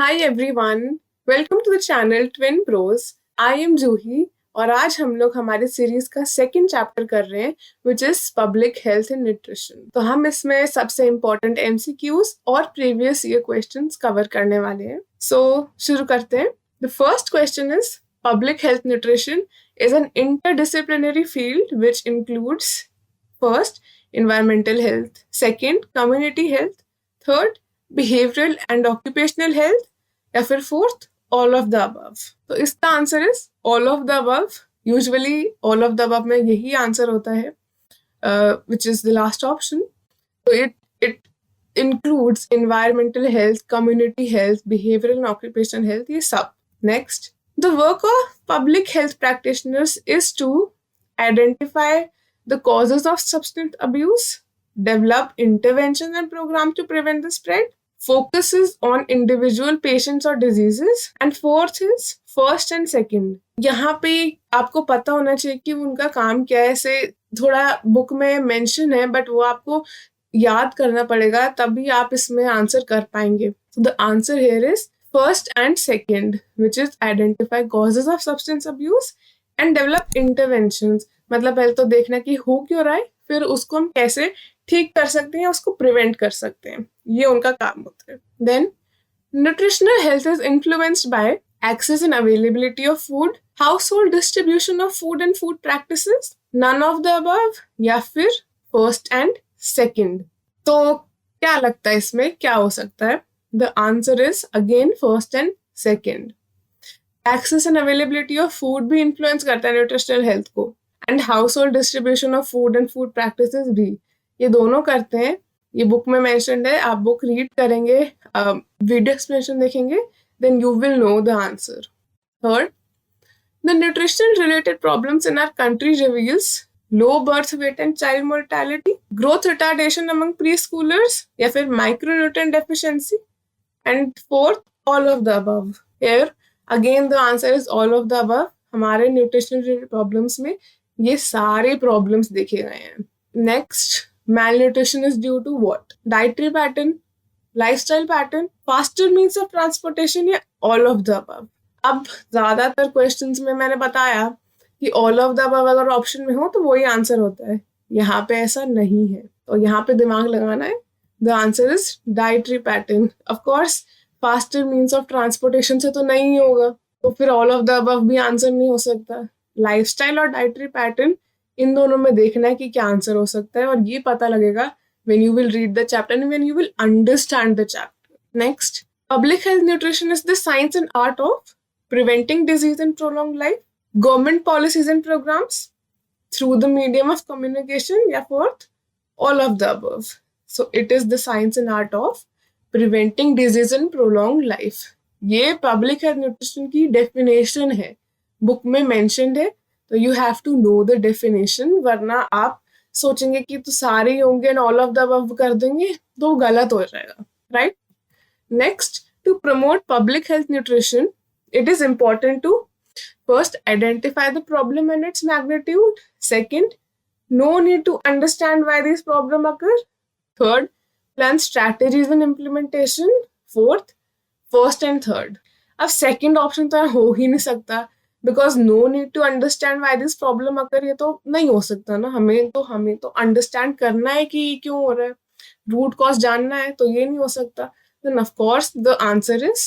Hi everyone, welcome to the channel Twin Bros. I am Juhi और आज हम लोग हमारे सीरीज का सेकंड चैप्टर कर रहे हैं which is public health and nutrition. तो हम इसमें सबसे इम्पोर्टेंट एमसीक्यूज और प्रीवियस ईयर क्वेश्चंस कवर करने वाले हैं। शुरू करते हैं। The first question is public health nutrition is an interdisciplinary field which includes first environmental health, second community health, third behavioral and occupational health या फिर fourth all of the above। तो इसका answer is all of the above। Usually all of the above में यही answer होता है which is the last option। तो it includes environmental health, community health, behavioral and occupational health, ये सब। Next, the work of public health practitioners is to identify the causes of substance abuse, develop interventions and programs to prevent the spread, focuses on individual patients or diseases, and fourth is first and second। यहाँ पे आपको पता होना चाहिए कि उनका काम क्या है। ऐसे थोड़ा बुक में मेंशन है बट वो आपको याद करना पड़ेगा तभी आप इसमें आंसर कर पाएंगे। So the answer here is first and second, which is identify causes of substance abuse and develop interventions। मतलब पहले तो देखना कि हो क्यों रहा है, फिर उसको हम कैसे ठीक कर सकते हैं, उसको प्रिवेंट कर सकते हैं, ये उनका काम होता है। Then nutritional health is influenced by access and availability of food, household distribution of food and food practices, none of the above या फिर first and second। तो क्या लगता है इसमें क्या हो सकता है? The answer is again first and second। Access and availability of food भी influence करता है nutritional health को, and household distribution of food and food practices भी, ये दोनों करते हैं। ये बुक में mentioned है, आप बुक रीड करेंगे, वीडियो एक्सप्लेनेशन देखेंगे, then you will know the answer। Third, the nutrition related problems in our country reveals low birth weight and child mortality, growth retardation among preschoolers या फिर micronutrient deficiency, and fourth all of the above। Here again the answer is all of the above। हमारे nutritional related problems में ये सारे problems देखे गए हैं। Next, malnutrition is due to what? Dietary pattern, lifestyle pattern, faster means of transportation या all of the above। अब ज्यादातर क्वेश्चंस में मैंने बताया कि ऑल ऑफ द अबव अगर ऑप्शन में हो तो वही आंसर होता है। यहाँ पे ऐसा नहीं है, तो यहाँ पे दिमाग लगाना है। The answer is dietary pattern. Of course faster means of transportation से तो नहीं होगा, तो फिर ऑल ऑफ द अबव भी आंसर नहीं हो सकता। लाइफस्टाइल और डाइटरी पैटर्न, इन दोनों में देखना है कि क्या आंसर हो सकता है, और ये पता लगेगा when you will read the chapter and when you will understand the chapter। Next, public health nutrition is the science and art of preventing disease and prolonged life, government policies and programs, through the medium of communication, या fourth all of the above। So it is the science and art of preventing disease and prolonged life। ये public health nutrition की definition है, book में mentioned है, तो you have to know the definition, वरना आप सोचेंगे कि तो सारे ही होंगे and all of the above कर देंगे तो गलत हो जाएगा, right? Next, to promote public health nutrition, it is important to first identify the problem and its magnitude, second no need to understand why these problems occur, third plan strategies and implementation, fourth first and third। अब second option तो हो ही नहीं सकता because no need to understand why this problem occur, ये तो नहीं हो सकता ना। हमें तो understand करना है कि क्यों हो रहा है, root cause जानना है, तो ये नहीं हो सकता। Then of course the answer is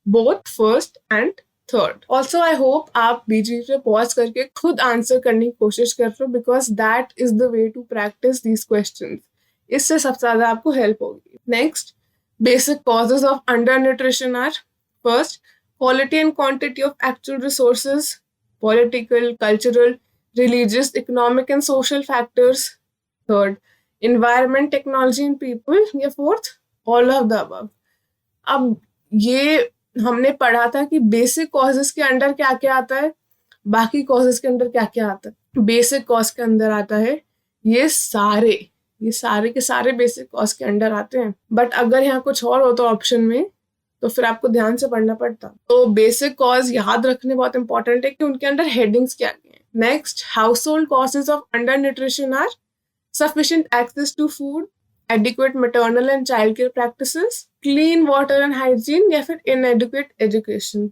both first and third. Also I hope आप बीच बीच में पॉज करके खुद आंसर करने की कोशिश कर रहे हो, because that is the way to practise these questions. इससे सबसे ज्यादा आपको हेल्प होगी। Next, basic causes of under nutrition are first quality and quantity of actual resources, political, cultural, religious, economic and social factors, third environment, technology and people, या fourth all of the above। अब ये हमने पढ़ा था कि basic causes के under क्या क्या आता है, बाकी कॉजेस के अंदर क्या क्या आता है। बेसिक कॉज के अंदर आता है ये सारे के सारे बेसिक कॉज के अंडर आते हैं, बट अगर यहाँ कुछ और होता ऑप्शन में तो फिर आपको ध्यान से पढ़ना पड़ता। तो बेसिक कॉज याद रखने बहुत इंपॉर्टेंट है कि उनके अंदर हेडिंग्स क्या क्या है। Next, household causes of under nutrition are sufficient access to food, adequate maternal and child care practices, clean water and hygiene, या फिर इनएडिक्वेट एजुकेशन।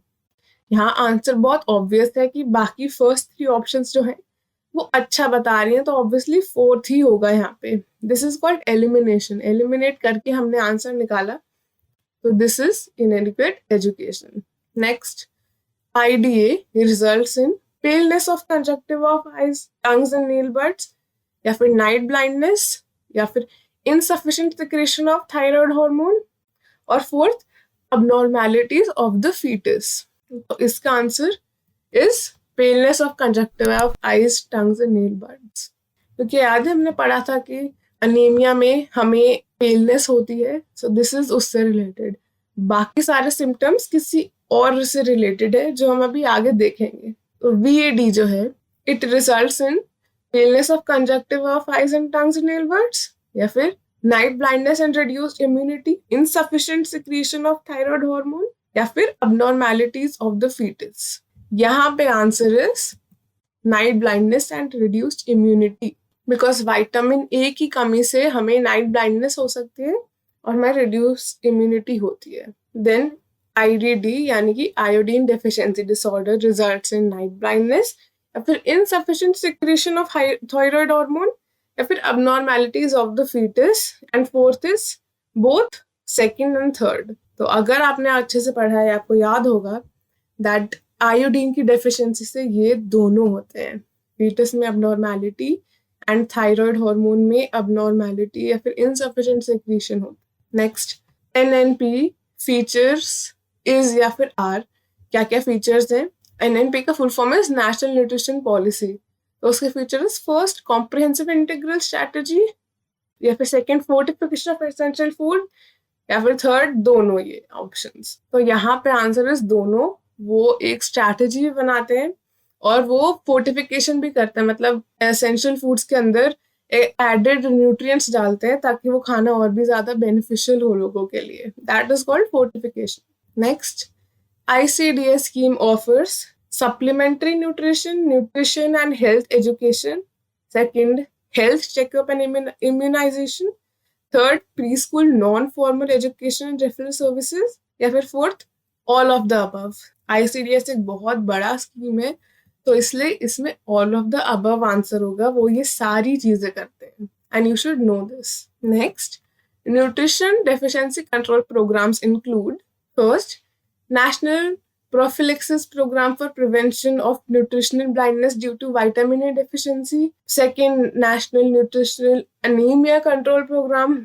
यहाँ आंसर बहुत ऑब्वियस है कि बाकी फर्स्ट 3 ऑप्शंस जो हैं वो अच्छा बता रही हैं, तो ऑब्वियसली फोर्थ ही होगा यहाँ पे। This is called elimination, eliminate करके हमने आंसर निकाला, तो this is इनएडिक्वेट education. Next, IDA results in paleness of conjunctiva of eyes, tongues and nail buds, या फिर night blindness, या फिर insufficient secretion of thyroid hormone, और fourth, abnormalities of the fetus। तो इसका answer is paleness of conjunctiva of eyes, tongues and nail buds। क्योंकि याद है हमने पढ़ा था कि अनीमिया में हमें पेलनेस होती है, सो दिस इज उससे रिलेटेड। बाकी सारे सिम्टम्स किसी और से रिलेटेड है जो हम अभी आगे देखेंगे। तो VAD जो है, it results in paleness of conjunctiva of eyes and tongues and nail buds, या फिर night blindness and reduced immunity, insufficient secretion of thyroid hormone, या फिर अबनॉर्मैलिटीज ऑफ द फीटस। यहाँ पे answer is night blindness and reduced immunity, because vitamin A की कमी से हमें नाइट ब्लाइंडनेस हो सकती है और हमें रिड्यूस्ड इम्यूनिटी होती है। देन IDD यानी कि iodine deficiency disorder results in night blindness, या फिर insufficient secretion of thyroid hormone, या फिर abnormalities of the foetus, and fourth is both second and third. तो अगर आपने अच्छे से पढ़ा है, आपको याद होगा दैट आयोडीन की डेफिशिएंसी से ये दोनों होते हैं, फीटस में अबनॉर्मैलिटी एंड थायराइड हार्मोन में अबनॉर्मैलिटी या फिर इनसफिशिएंट सिक्रीशन हो। नेक्स्ट, NNP फीचर्स इज या फिर आर, क्या क्या फीचर्स हैं? NNP का full form is national nutrition policy. तो उसके features, first comprehensive integral strategy, या फिर second fortification of essential food, या फिर थर्ड दोनों, ये ऑप्शंस। तो यहाँ पे आंसर इज दोनों। वो एक स्ट्रैटेजी बनाते हैं और वो फोर्टिफिकेशन भी करते हैं, मतलब एसेंशियल फूड्स के अंदर एडेड न्यूट्रिएंट्स डालते हैं ताकि वो खाना और भी ज्यादा बेनिफिशियल हो लोगों के लिए। That is called fortification. Next, ICDS scheme offers supplementary nutrition and health education, second health checkup and immunisation, third preschool non formal education and referral services, या फिर fourth all of the above. ICDS एक बहुत बड़ा scheme है, तो इसलिए इसमें all of the above answer होगा, वो ये सारी चीजें करते हैं, and you should know this. Next, nutrition deficiency control programmes include, first national prophylaxis program for prevention of nutritional blindness due to vitamin A deficiency, second national nutritional anemia control program,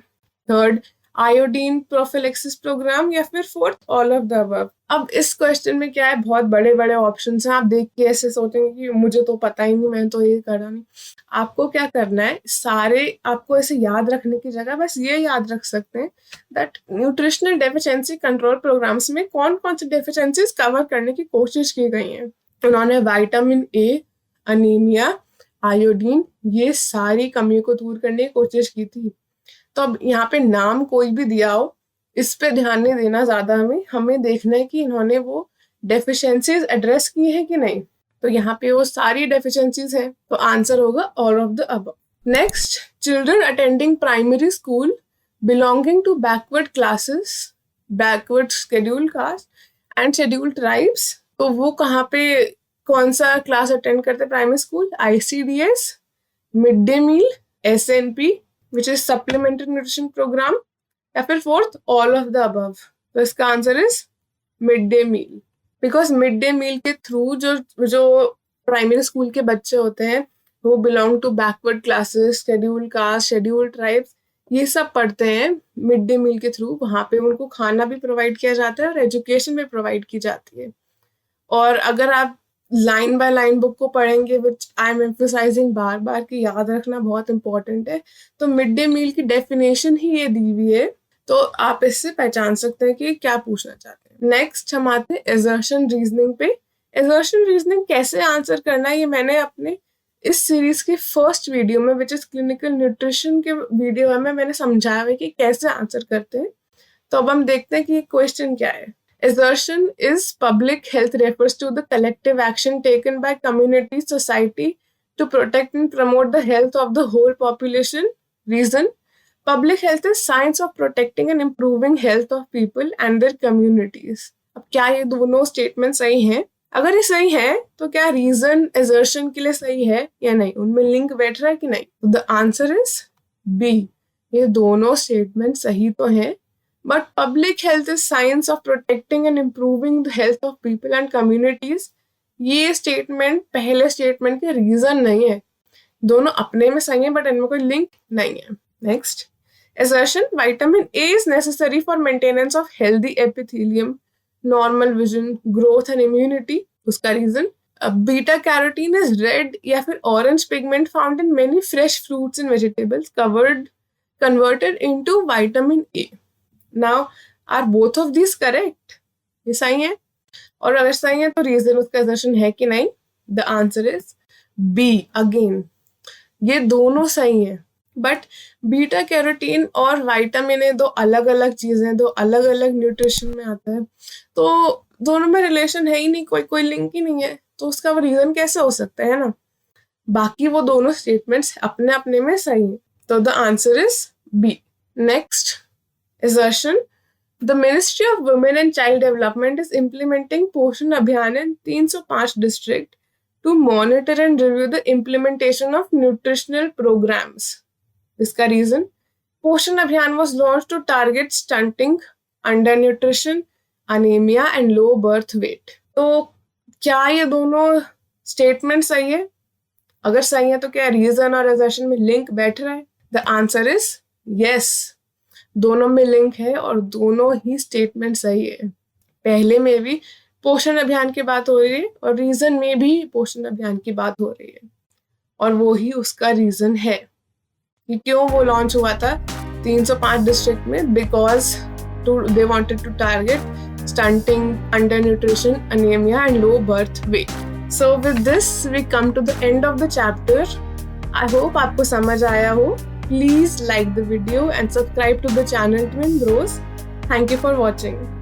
third iodine prophylaxis programme, या फिर fourth all of the above. अब इस question में क्या है, बहुत बड़े बड़े ऑप्शंस हैं, आप देख के ऐसे सोचेंगे कि मुझे तो पता ही नहीं, मैंने तो ये करा नहीं। आपको क्या करना है, सारे आपको ऐसे याद रखने की जगह बस ये याद रख सकते हैं that nutritional deficiency control programmes में कौन कौन सी डेफिशिएंसीज कवर करने की कोशिश की गई है। उन्होंने विटामिन ए, अनीमिया, आयोडीन, ये सारी कमियों को दूर करने की कोशिश की थी। तो अब यहाँ पे नाम कोई भी दिया हो, इस पे ध्यान नहीं देना ज्यादा, हमें देखना है कि इन्होंने वो डेफिशिएंसीज एड्रेस की है कि नहीं। तो यहाँ पे वो सारी डेफिशिएंसीज है, तो आंसर होगा all of the above. Next, children attending primary school belonging to backward classes, backward scheduled caste and scheduled tribes, तो वो कहाँ पे कौन सा क्लास अटेंड करते primary school? ICDS, midday meal, SNP which is supplementary nutrition program, या फिर fourth all of the above. तो इसका answer is midday meal, because midday meal के थ्रू जो प्राइमरी स्कूल के बच्चे होते हैं वो belong to backward classes, scheduled caste, scheduled tribes, ये सब पढ़ते हैं मिड डे मील के थ्रू। वहाँ पे उनको खाना भी प्रोवाइड किया जाता है और एजुकेशन भी प्रोवाइड की जाती है। और अगर आप लाइन बाय लाइन बुक को पढ़ेंगे, विच आई एम एम्फसाइजिंग बार बार कि याद रखना बहुत इंपॉर्टेंट है, तो मिड डे मील की डेफिनेशन ही ये दी हुई है, तो आप इससे पहचान सकते हैं कि क्या पूछना चाहते हैं। नेक्स्ट हम आते हैं एजर्शन रीजनिंग पे। एजर्शन रीजनिंग कैसे आंसर करना है, ये मैंने अपने इस सीरीज के फर्स्ट वीडियो में, विच इज क्लिनिकल न्यूट्रिशन के वीडियो में, मैंने समझाया है कि कैसे आंसर करते हैं। तो अब हम देखते हैं कि क्वेश्चन क्या है। Assertion is public health refers to the collective action taken by community, society to protect and promote the health of the whole population. Reason, Public health is science of protecting and improving health of people and their communities. अब क्या ये दोनों statement सही हैं? अगर ये सही है तो क्या रीजन एजर्शन के लिए सही है या नहीं, उनमें लिंक बैठ रहा है कि नहीं? द आंसर इज बी, ये दोनों स्टेटमेंट सही तो हैं, but public health is science of protecting and improving the health of people and communities, ये स्टेटमेंट पहले स्टेटमेंट के रीजन नहीं है। दोनों अपने में सही है बट इनमें कोई लिंक नहीं है। Next, assertion, vitamin A is necessary for maintenance of healthy epithelium, normal vision, growth and immunity. उसका reason, beta carotene is red या फिर orange pigment found in many fresh fruits and vegetables converted into vitamin A. Now are both of this correct? ये सही है, और अगर सही है तो रीजन उसका assertion है कि नहीं? The answer is B again, ये दोनों सही है, बट बीटा कैरोटीन और विटामिन ए दो अलग अलग चीजें, दो अलग अलग न्यूट्रिशन में आता है, तो दोनों में रिलेशन है ही नहीं, कोई लिंक ही नहीं है, तो उसका वो रीजन कैसे हो सकता है ना? बाकी वो दोनों स्टेटमेंट्स अपने अपने में सही है, तो the answer is B. Next, assertion, the Ministry of Women and Child Development is implementing पोषण अभियान in 305 district to monitor and review the implementation of nutritional programs. इसका reason, Poshan Abhiyan was launch to target stunting, under nutrition, anaemia and low birth weight. तो क्या ये दोनों statement सही है? अगर सही है तो क्या रीजन और assertion में लिंक बैठ रहा है? द आंसर इज यस, दोनों में लिंक है और दोनों ही स्टेटमेंट सही है। पहले में भी पोषण अभियान की बात हो रही है और रीजन में भी पोषण अभियान की बात हो रही है, और वो ही उसका रीजन है कि क्यों वो लॉन्च हुआ था 305 डिस्ट्रिक्ट में, because they wanted to target stunting, under nutrition, anaemia and low birth weight. So with this we come to the end of the chapter. I hope आपको समझ आया हो। Please like the video and subscribe to the channel Twin Bros. Thank you for watching.